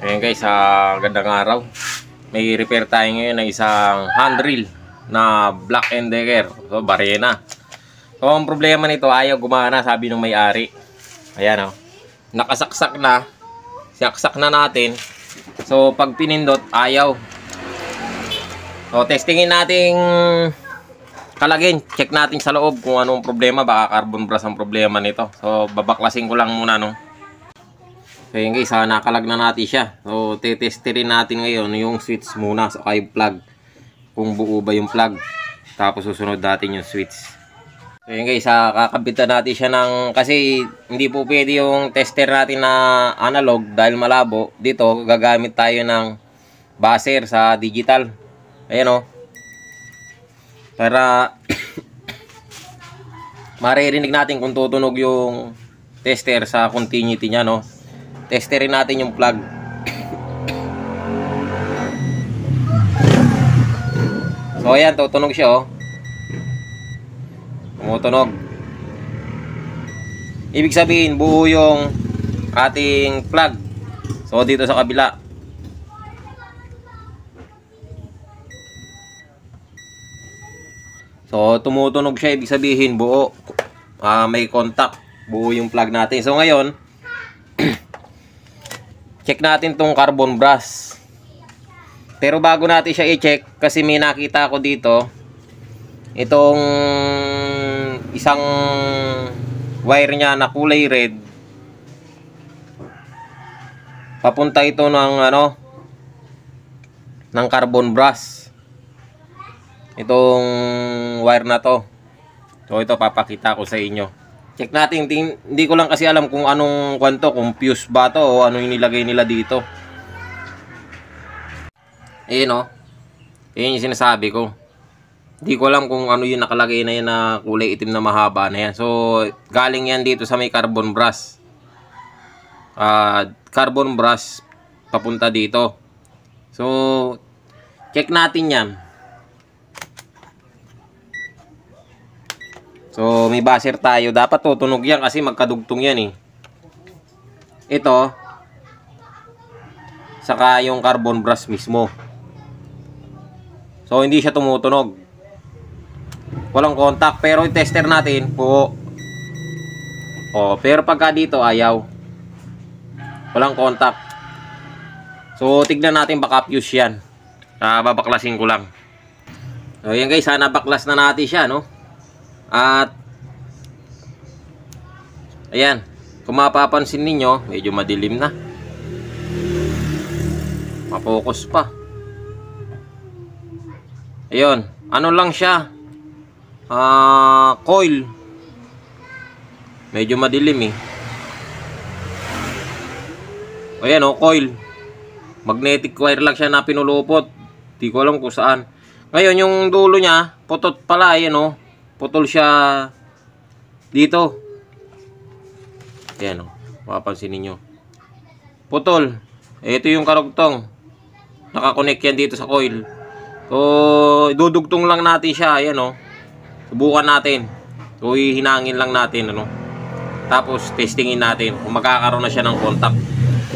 Ayan guys, gandang araw. May repair tayo ngayon ng isang handrail na Black & Decker. So, Barena. So, ang problema nito, ayaw gumana, sabi ng may-ari. Ayan o. Nakasaksak na. Saksak na natin. So, pag pinindot, ayaw. So, testingin natin kalagin. Check natin sa loob kung anong problema. Baka carbon brass ang problema nito. So, babaklasin ko lang muna, no. So yun guys, nakalag na natin siya. So tetesterin natin ngayon yung switch muna, saka yung plug, kung buo ba yung plug. Tapos susunod natin yung switch. So yun guys, kakabitan natin siya ng, kasi hindi po pwede yung tester natin na analog dahil malabo. Dito gagamit tayo ng buzzer sa digital. Ayan o, para maririnig natin kung tutunog yung tester sa continuity nya, no. Testerin natin yung plug. So ayan, tutunog siya oh. Tumutunog. Ibig sabihin buo yung ating plug. So dito sa kabila. So tumutunog siya, ibig sabihin buo. May contact. Buo yung plug natin. So ngayon, check natin tong carbon brass. Pero bago natin siya i-check, kasi may nakita ko dito, itong isang wire niya na kulay red, papunta ito ng ng carbon brass. Itong wire na to. So ito papakita ko sa inyo. Check natin, hindi ko lang kasi alam kung anong kwanto, kung fuse ba to o ano yung nilagay nila dito. Ayun o. Ayun yung sinasabi ko. Hindi ko alam kung ano yung nakalagay na yan na kulay itim na mahaba na yan. So, galing yan dito sa may carbon brass. Carbon brass papunta dito. So, check natin yan. So, may buzzer tayo. Dapat tutunog yan kasi magkadugtong yan eh. Ito. Saka yung carbon brass mismo. So, hindi siya tumutunog. Walang contact. Pero yung tester natin, po. Oh, pero pagka dito, ayaw. Walang contact. So, tignan natin baka fuse yan. Babaklasin ko lang. So, yan guys. Sana baklas na natin siya, no? At ayan, kung mapapansin ninyo, medyo madilim na. Mapokus pa. Ayun, ano lang siya, coil. Medyo madilim eh. Ayan o, coil. Magnetic wire lang siya na pinulupot. Di ko alam kung saan. Ngayon, yung dulo niya, putot pala, ayan o. Putol siya dito. Ayan o. Mapapansin ninyo. Putol. Ito yung karugtong. Nakakonect yan dito sa coil. So, idudugtong lang natin siya. Ayan o. Subukan natin. So, hihinangin lang natin. Tapos, testingin natin kung magkakaroon na siya ng contact.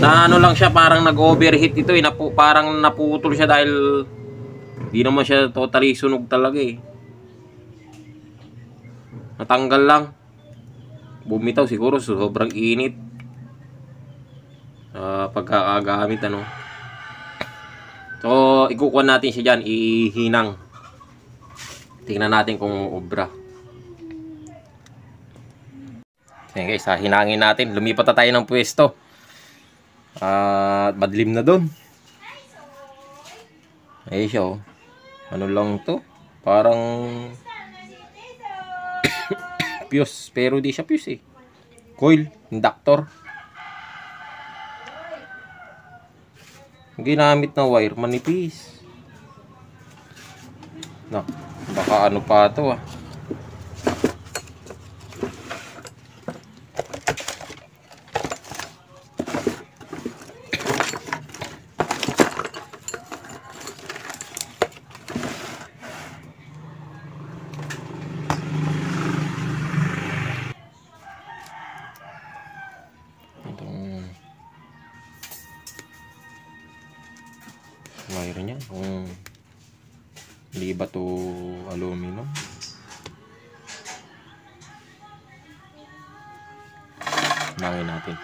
Na ano lang siya, parang nag-overheat ito eh. Parang naputol siya dahil hindi naman siya totally sunog talaga eh. Natanggal lang. Bumitaw siguro, sobrang init. Pagkakagamit So, ikukuha natin siya dyan. Ihinang. Tingnan natin kung obra. Ayan guys, hinangin natin. Lumipat na tayo ng pwesto. Madilim na doon. Ayun siya oh. Ano lang to? Parang fuse, pero di siya fuse eh. Coil, inductor. Ginamit na wire, manipis. Baka ano pa to ah. wire niya. Kung hindi ba to aluminum. Nangin natin.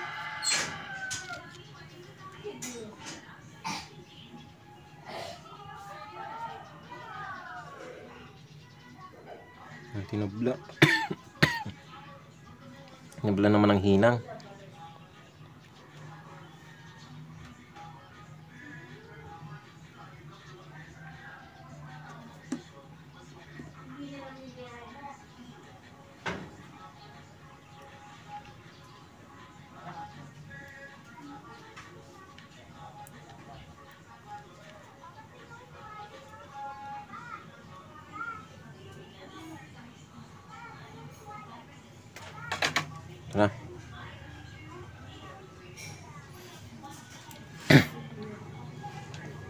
Tinubla. Tinubla naman ang hinang. Na.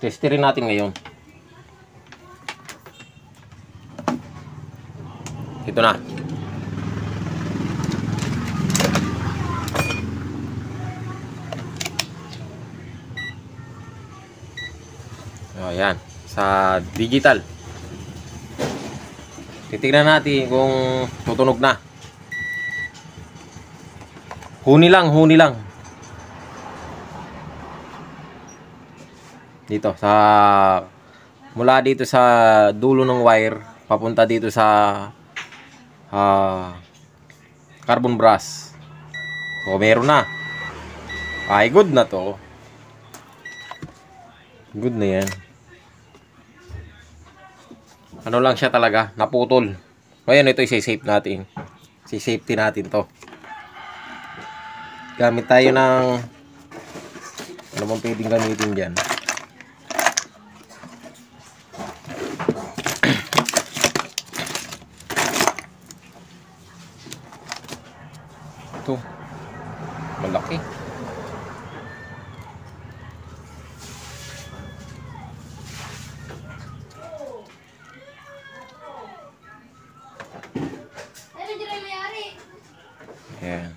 Testerin natin ngayon. Ito na. Ayan, sa digital. Titignan natin kung tutunog na. Huni lang, huni lang. Dito sa mula dito sa dulo ng wire papunta dito sa carbon brass. So meron na. Ay good na to. Good na yan. Ano lang siya talaga, naputol. Ngayon ito i-save natin. Si-safety natin to. Gamit tayo ng ano bang pwedeng gamitin dyan. Ito malaki. Ayan.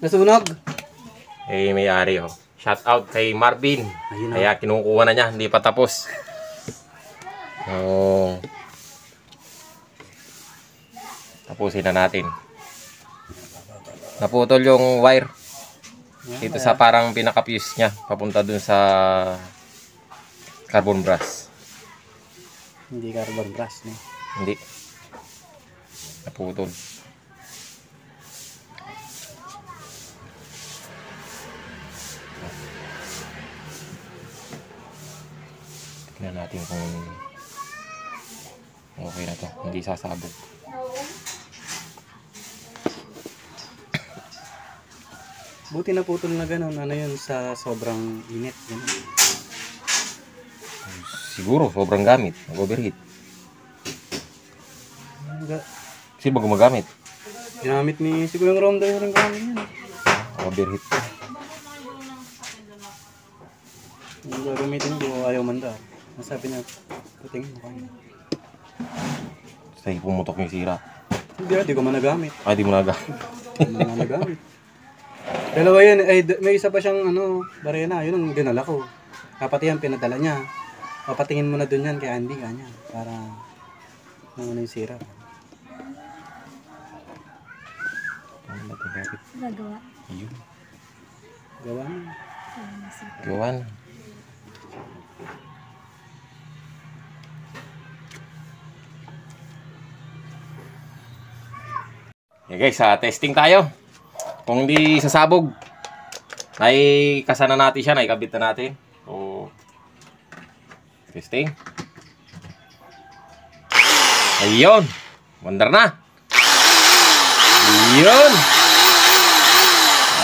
Nasunog. Eh, may-ari oh. Shout out kay Marvin. Ayun, kaya kinukuha na niya, hindi pa tapos. Oh. Tapusin na natin. Naputol yung wire. Dito sa parang pinaka-fuse niya, papunta dun sa carbon brass. Hindi carbon brass, no? Hindi. Naputol. Tignan natin kung okay na to. Hindi sasabog. Buti na putol na gano'n. Ano yun sa sobrang init. Ganun. Siguro, sobrang gamit. Nag-overheat. Sino ba gumagamit? Ginamit ni siguro yung Romda yung gamit yan. Overheat. Yung gagamitin ko, ayaw manda. Nasabi niya, puting mo kayo. Sa'yo pumutok yung sira. Hindi ko man nagamit. Ay, di mo nagamit. Hindi mo nagamit. Dalawa yun, ay may isa pa siyang barena, yun ang dinala ko. Kapati yan, pinadala niya. Papatingin mo na dun yan kay Andy kanya. Para naman yung sira. Ano ba ito? Bakit? Nagawa. Yun. Gawa na. Gawa na. Okay guys, testing tayo. Kung hindi sasabog, ay kasana natin siya, naikabit na natin. So, testing. Ayun. Wonder na. Ayun.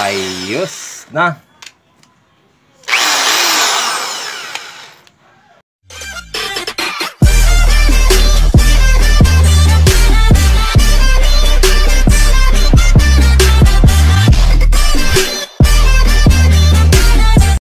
Ayos na.